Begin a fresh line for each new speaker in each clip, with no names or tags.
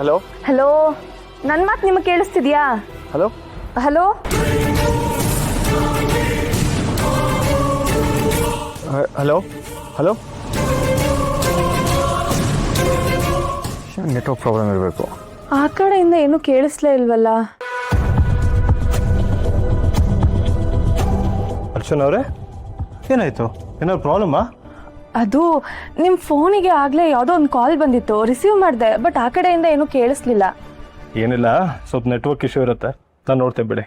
Hello
hello, ನನ್ನ ಮಾತು ನಿಮಗೆ ಕೇಳಿಸ್ತಿದ್ಯಾ?
Hello
hello
hello hello network problem ಇರಬೇಕು.
ಆ ಕಡೆಯಿಂದ ಏನೂ ಕೇಳಿಸ್ಲೇ ಇಲ್ವಲ್ಲ.
ಅರ್ಚನ್ ಅವರೇ, ಏನಾಯ್ತು? ಏನಾದ್ರು ಪ್ರಾಬ್ಲಮ್ಮಾ?
ಅದು ನಿಮ್ಮ ಫೋನಿಗೆ ಆಗಲೇ ಯಾವುದೋ ಒಂದು ಕಾಲ್ ಬಂದಿತ್ತು, ರಿಸೀವ್ ಮಾಡಿದೆ. ಬಟ್ ಆ ಕಡೆಯಿಂದ ಏನೂ ಕೇಳಿಸ್ಲಿಲ್ಲ.
ಏನಿಲ್ಲ, ಸ್ವಲ್ಪ ನೆಟ್ವರ್ಕ್ ಇಶ್ಯೂ ಇರುತ್ತೆ, ನಾನು ನೋಡ್ತೇನೆ ಬಿಡಿ.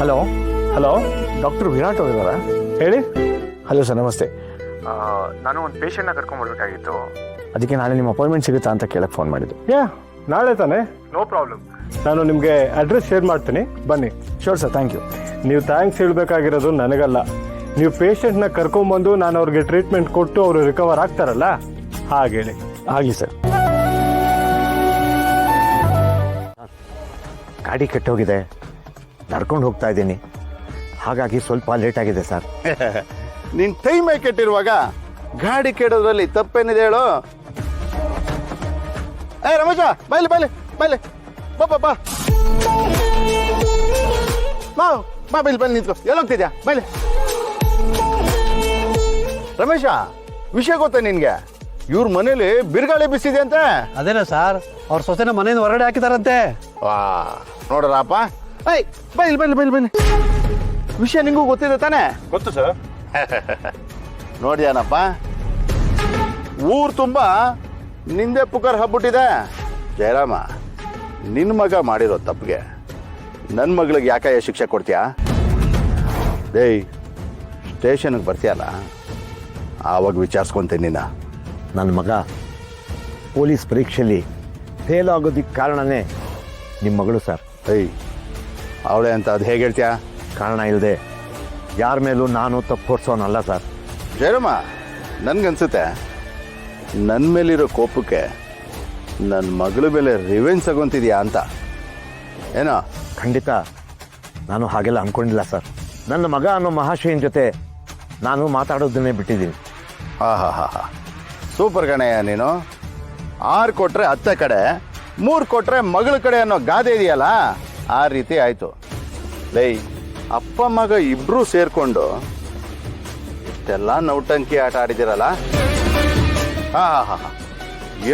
ಹಲೋ ಹಲೋ, ಡಾಕ್ಟರ್ ವಿರಾಟ್ ಅವರಿದ್ದಾರಾ? ಹೇಳಿ.
ಹಲೋ ಸರ್, ನಮಸ್ತೆ.
ನಾನು ಒಂದು ಪೇಷಂಟ್ನ ಕರ್ಕೊಂಡ್ಬರ್ಬೇಕಾಗಿತ್ತು.
ಅದಕ್ಕೆ ನಾಳೆ ನಿಮ್ಮ ಅಪಾಯಿಂಟ್ಮೆಂಟ್ ಸಿಗುತ್ತಾ ಅಂತ ಕೇಳಕ್ಕೆ ಫೋನ್ ಮಾಡಿದ್ದು.
ನಾಳೆ ತಾನೇ? No problem. ನಾನು ನಿಮಗೆ ಅಡ್ರೆಸ್ ಶೇರ್ ಮಾಡ್ತೀನಿ, ಬನ್ನಿ.
Sure sir, thank you.
ನೀವು ಥ್ಯಾಂಕ್ಸ್ ಹೇಳಬೇಕಾಗಿರೋದು ನನಗಲ್ಲ, ನೀವು ಪೇಷಂಟ್ನ ಕರ್ಕೊಂಬಂದು ನಾನು ಅವ್ರಿಗೆ ಟ್ರೀಟ್ಮೆಂಟ್ ಕೊಟ್ಟು ಅವರು ರಿಕವರ್ ಆಗ್ತಾರಲ್ಲ ಹಾಗೇಳಿ.
ಆಗಲಿ ಸರ್. ಗಾಡಿ ಕೆಟ್ಟೋಗಿದೆ, ನಡ್ಕೊಂಡು ಹೋಗ್ತಾ ಇದ್ದೀನಿ, ಹಾಗಾಗಿ ಸ್ವಲ್ಪ ಲೇಟ್ ಆಗಿದೆ ಸರ್.
ನಿನ್ ಟೈಮೇ ಕೆಟ್ಟಿರುವಾಗ ಗಾಡಿ ಕೆಡೋದ್ರಲ್ಲಿ ತಪ್ಪೇನಿದೆ ಹೇಳು? ಏ ರಮೇಶ, ಬೈಲಿ ಬೈಲಿ ಬೈಲಿ, ಬಾ ಬಾ ಬಾ ಬಾ ಬೈಲಿ ಬೈಲಿ, ನಿಂತ್ಕೋ. ಎಲ್ಲೋಗ್ತಿದ್ಯಾ? ಬೈಲಿ. ರಮೇಶ, ವಿಷಯ ಗೊತ್ತಾ ನಿನ್ಗೆ? ಇವ್ರ ಮನೇಲಿ ಬಿರುಗಾಳಿ ಬಿಸಿದೆ ಅಂತೆ.
ಅದೇನಾ ಸರ್, ಅವ್ರ ಸೊಸೆನ ಮನೆಯಿಂದ ಹೊರಗಡೆ ಹಾಕಿದಾರಂತೆ.
ವಾ, ನೋಡ್ರಪ್ಪ. ಐ ಬೈಲಿ ಬೈಲಿ ಬೈಲಿ ಬೈಲಿ, ವಿಷಯ ನಿಂಗೂ ಗೊತ್ತಿದೆ ತಾನೆ?
ಗೊತ್ತು ಸರ್.
ನೋಡಿಯಾನಪ್ಪ, ಊರು ತುಂಬಾ ನಿಂದೆ ಪುಕಾರ್ ಹಬ್ಬಿಟ್ಟಿದೆ. ಜಯರಾಮ, ನಿನ್ನ ಮಗ ಮಾಡಿರೋ ತಪ್ಪಿಗೆ ನನ್ನ ಮಗಳಿಗೆ ಯಾಕೆ ಶಿಕ್ಷೆ ಕೊಡ್ತೀಯಾ? ಡೇಯ್, ಸ್ಟೇಷನ್ಗೆ ಬರ್ತೀಯಲ್ಲ, ಆವಾಗ ವಿಚಾರಿಸ್ಕೊಂತೀನಿ ನಿನ್ನ.
ನನ್ನ ಮಗ ಪೊಲೀಸ್ ಪರೀಕ್ಷೆಯಲ್ಲಿ ಫೇಲ್ ಆಗೋದಕ್ಕೆ ಕಾರಣನೇ ನಿಮ್ಮ ಮಗಳು ಸರ್.
ಏಯ್, ಅವಳೆ ಅಂತ ಅದು ಹೇಗೆ ಹೇಳ್ತೀಯಾ?
ಕಾರಣ ಇಲ್ಲದೆ ಯಾರ ಮೇಲೂ ನಾನು ತಪ್ಪು ಹೊರಿಸೋನಲ್ಲ ಸರ್.
ಜಯರಾಮ, ನನ್ಗನ್ಸುತ್ತೆ ನನ್ನ ಮೇಲಿರೋ ಕೋಪಕ್ಕೆ ನನ್ನ ಮಗಳ ಮೇಲೆ ರಿವೆಂಜ್ ತಗೊಂತಿದ್ಯಾ ಅಂತ. ಏನೋ?
ಖಂಡಿತ ನಾನು ಹಾಗೆಲ್ಲ ಅಂದ್ಕೊಂಡಿಲ್ಲ ಸರ್. ನನ್ನ ಮಗ ಅನ್ನೋ ಮಹಾಶಯನ ಜೊತೆ ನಾನು ಮಾತಾಡೋದನ್ನೇ ಬಿಟ್ಟಿದ್ದೀನಿ.
ಹಾ ಹಾ ಹಾ ಹಾ, ಸೂಪರ್ ಗಣಯ್ಯ ನೀನು. 6 ಕೊಟ್ರೆ ಅತ್ತೆ ಕಡೆ, 3 ಕೊಟ್ರೆ ಮಗಳ ಕಡೆ ಅನ್ನೋ ಗಾದೆ ಇದೆಯಲ್ಲ, ಆ ರೀತಿ ಆಯ್ತು. ಲೈ, ಅಪ್ಪ ಮಗ ಇಬ್ರು ಸೇರ್ಕೊಂಡು ಇಷ್ಟೆಲ್ಲ ನೌಟಂಕಿ ಆಟ ಆಡಿದಿರಲ್ಲ. ಹಾ ಹಾ ಹಾ ಹಾ,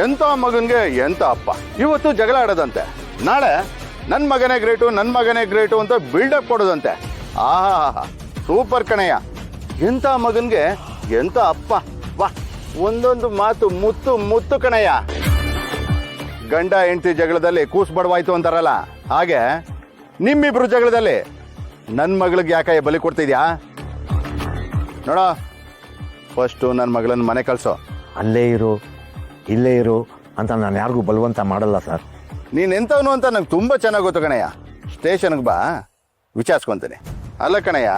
ಎಂತ ಮಗನ್ಗೆ ಎಂತ ಅಪ್ಪ. ಇವತ್ತು ಜಗಳ ಆಡೋದಂತೆ, ನಾಳೆ ನನ್ನ ಮಗನೇ ಗ್ರೇಟು, ನನ್ನ ಮಗನೇ ಗ್ರೇಟು ಅಂತ ಬಿಲ್ಡಪ್ ಕೊಡೋದಂತೆ. ಆ ಹಾ ಹಾ, ಸೂಪರ್ ಕಣಯ್ಯ. ಎಂತ ಮಗನ್ಗೆ ಎಂತ ಅಪ್ಪ. ವಾ, ಒಂದೊಂದು ಮಾತು ಮುತ್ತು ಮುತ್ತು ಕಣಯ್ಯ. ಗಂಡ ಹೆಂಡತಿ ಜಗಳದಲ್ಲಿ ಕೂಸು ಬಡವಾಯ್ತು ಅಂತಾರಲ್ಲ, ಹಾಗೆ ನಿಮ್ಮಿಬ್ರು ಜಗಳದಲ್ಲಿ ನನ್ನ ಮಗಳಿಗೆ ಯಾಕೆ ಬಲಿ ಕೊಡ್ತಿದ್ಯಾ? ನೋಡ, ಫಸ್ಟು ನನ್ನ ಮಗಳನ್ನ ಮನೆ ಕಳ್ಸೋ.
ಅಲ್ಲೇ ಇರು, ಇಲ್ಲೇ ಇರು ಅಂತ ನಾನು ಯಾರಿಗೂ ಬಲವಂತ ಮಾಡಲ್ಲ ಸರ್.
ನೀನು ಎಂಥವನು ಅಂತ ನಂಗೆ ತುಂಬ ಚೆನ್ನಾಗಿ ಗೊತ್ತು ಕಣಯ್ಯ. ಸ್ಟೇಷನ್ಗೆ ಬಾ, ವಿಚಾರಿಸ್ಕೊಂತೀನಿ. ಅಲ್ಲ ಕಣಯ್ಯ,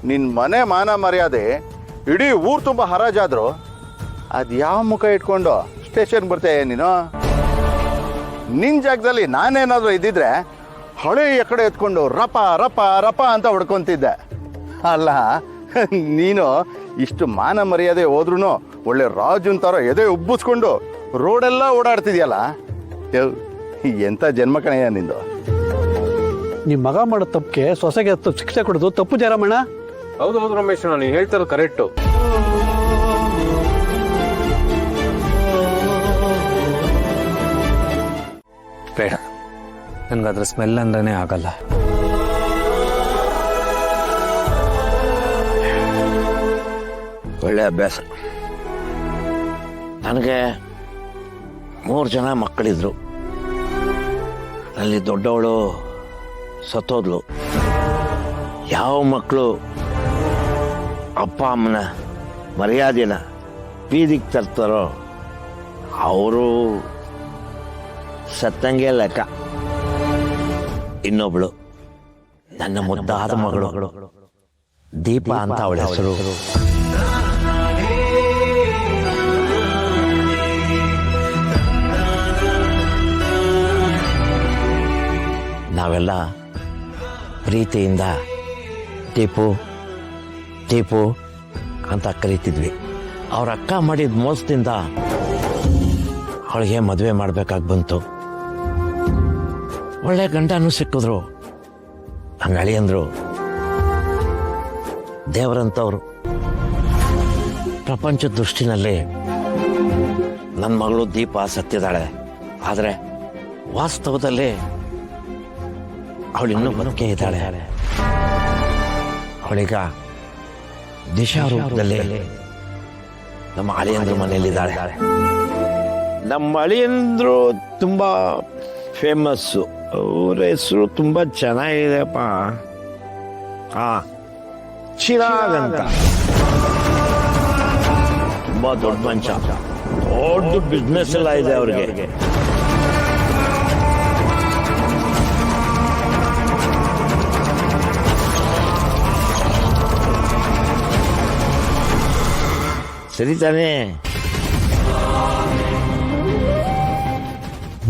ನಿನ್ನ ಮನೆ ಮಾನ ಮರ್ಯಾದೆ ಇಡೀ ಊರು ತುಂಬ ಹರಾಜಾದ್ರು ಅದು ಯಾವ ಮುಖ ಇಟ್ಕೊಂಡು ಸ್ಟೇಷನ್ಗೆ ಬರ್ತೀಯ ನೀನು? ನಿನ್ನ ಜಾಗದಲ್ಲಿ ನಾನೇನಾದರೂ ಇದ್ದಿದ್ರೆ ಹಳೆ ಎಕಡೆ ಎತ್ಕೊಂಡು ರಪ ರಪ ರಪ ಅಂತ ಹೊಡ್ಕೊಂತಿದ್ದೆ. ಅಲ್ಲ, ನೀನು ಇಷ್ಟು ಮಾನ ಮರ್ಯಾದೆ ಹೋದ್ರೂ ಒಳ್ಳೆ ರಾಜನ್ ಥರ ಎದೆ ಉಬ್ಬಿಸ್ಕೊಂಡು ರೋಡೆಲ್ಲ ಓಡಾಡ್ತಿದ್ಯಲ್ಲ. ಎಂಥ ಜನ್ಮ ಕಣಯ್ಯ ನಿಂದು.
ನಿಮ್ಮ ಮಗ ಮಾಡೋ ತಪ್ಪಿಗೆ ಸೊಸೆಗೆ ಶಿಕ್ಷೆ ಕೊಡೋದು ತಪ್ಪು ಜಯರಾಮಣ್ಣ.
ಹೌದು ಹೌದು ರಮೇಶ್, ನಾನು ಹೇಳ್ತಾರೋ ಕರೆಕ್ಟು.
ಬೇಡ, ನನಗದ್ರ ಸ್ಮೆಲ್ ಅಂದ್ರೇ ಆಗಲ್ಲ.
ಒಳ್ಳೆ ಅಭ್ಯಾಸ. ನನಗೆ 3 ಜನ ಮಕ್ಕಳಿದ್ರು. ಅಲ್ಲಿ ದೊಡ್ಡವಳು ಸತ್ತೋದ್ಲು. ಯಾವ ಮಕ್ಕಳು ಅಪ್ಪ ಅಮ್ಮನ ಮರ್ಯಾದೆನ ಬೀದಿಗೆ ತರ್ತಾರೋ ಅವರು ಸತ್ತಂಗೆ ಲೆಕ್ಕ. ಇನ್ನೊಬ್ಳು ನನ್ನ ಮುದ್ದಾದ ಮಗಳು ದೀಪ ಅಂತ ಅವಳ ಹೆಸರು. ನಾವೆಲ್ಲ ಪ್ರೀತಿಯಿಂದ ಟೀಪು ಟೀಪು ಅಂತ ಕರಿತಿದ್ವಿ. ಅವ್ರ ಅಕ್ಕ ಮಾಡಿದ ಮೋಸದಿಂದ ಅವಳಿಗೆ ಮದುವೆ ಮಾಡ್ಬೇಕಾಗಿ ಬಂತು. ಒಳ್ಳೆ ಗಂಡನೂ ಸಿಕ್ಕಿದ್ರು. ಹಂಗ ಅಳಿಯಂದ್ರು ದೇವರಂತವ್ರು. ಪ್ರಪಂಚದ ದೃಷ್ಟಿನಲ್ಲಿ ನನ್ನ ಮಗಳು ದೀಪ ಸತ್ತಿದ್ದಾಳೆ. ಆದರೆ ವಾಸ್ತವದಲ್ಲಿ ಅವಳಿನ್ನೂ ಬದುಕೇ ಇದ್ದಾಳೆ. ಅವಳೀಗ ದಿಶಾ ರೂಪದಲ್ಲಿ ನಮ್ಮ ಅಳಿಯಂದ್ರು ಮನೆಯಲ್ಲಿದ್ದಾಳೆ. ನಮ್ಮ ಅಳಿಯಂದ್ರು ತುಂಬಾ ಫೇಮಸ್ಸು. ಅವ್ರ ಹೆಸರು ತುಂಬಾ ಚೆನ್ನಾಗಿದೆಪ್ಪ. ಚಿರಾಗ್ ಅಂತ. ತುಂಬಾ ದೊಡ್ಡ ಮಂಚ, ದೊಡ್ಡ ಬಿಸ್ನೆಸ್ ಎಲ್ಲ ಇದೆ ಅವ್ರಿಗೆ. ಸರಿ ತಾನೇ?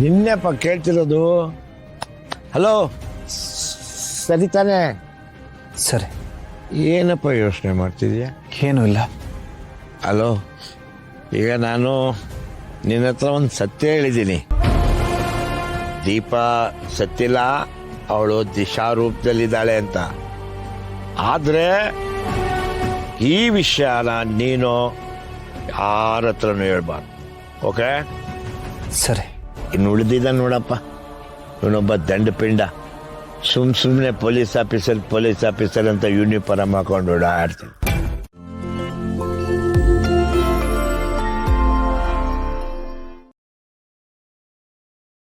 ನಿನ್ನೆಪ್ಪ ಕೇಳ್ತಿರೋದು. ಹಲೋ, ಸರಿ ತಾನೇ?
ಸರಿ.
ಏನಪ್ಪ ಯೋಚನೆ ಮಾಡ್ತಿದ್ಯಾ?
ಏನೂ ಇಲ್ಲ.
ಹಲೋ, ಈಗ ನಾನು ನಿನ್ನ ಹತ್ರ ಒಂದು ಸತ್ಯ ಹೇಳಿದ್ದೀನಿ. ದೀಪ ಸತ್ತಿಲ್ಲ, ಅವಳು ದಿಶಾ ರೂಪದಲ್ಲಿದ್ದಾಳೆ ಅಂತ. ಆದ್ರೆ ಈ ವಿಷಯನ ನೀನು ಯಾರ ಹತ್ರನೂ ಹೇಳ್ಬಾರ್ದು. ಓಕೆ?
ಸರಿ.
ಇನ್ನು ಉಳಿದಿದ್ದ ನೋಡಪ್ಪ, ಇವನೊಬ್ಬ ದಂಡ ಪಿಂಡ. ಸುಮ್ಮನೆ ಪೊಲೀಸ್ ಆಫೀಸರ್ ಅಂತ ಯೂನಿಫಾರ್ಮ್ ಹಾಕೊಂಡು ಓಡಾಡ್ತೀನಿ.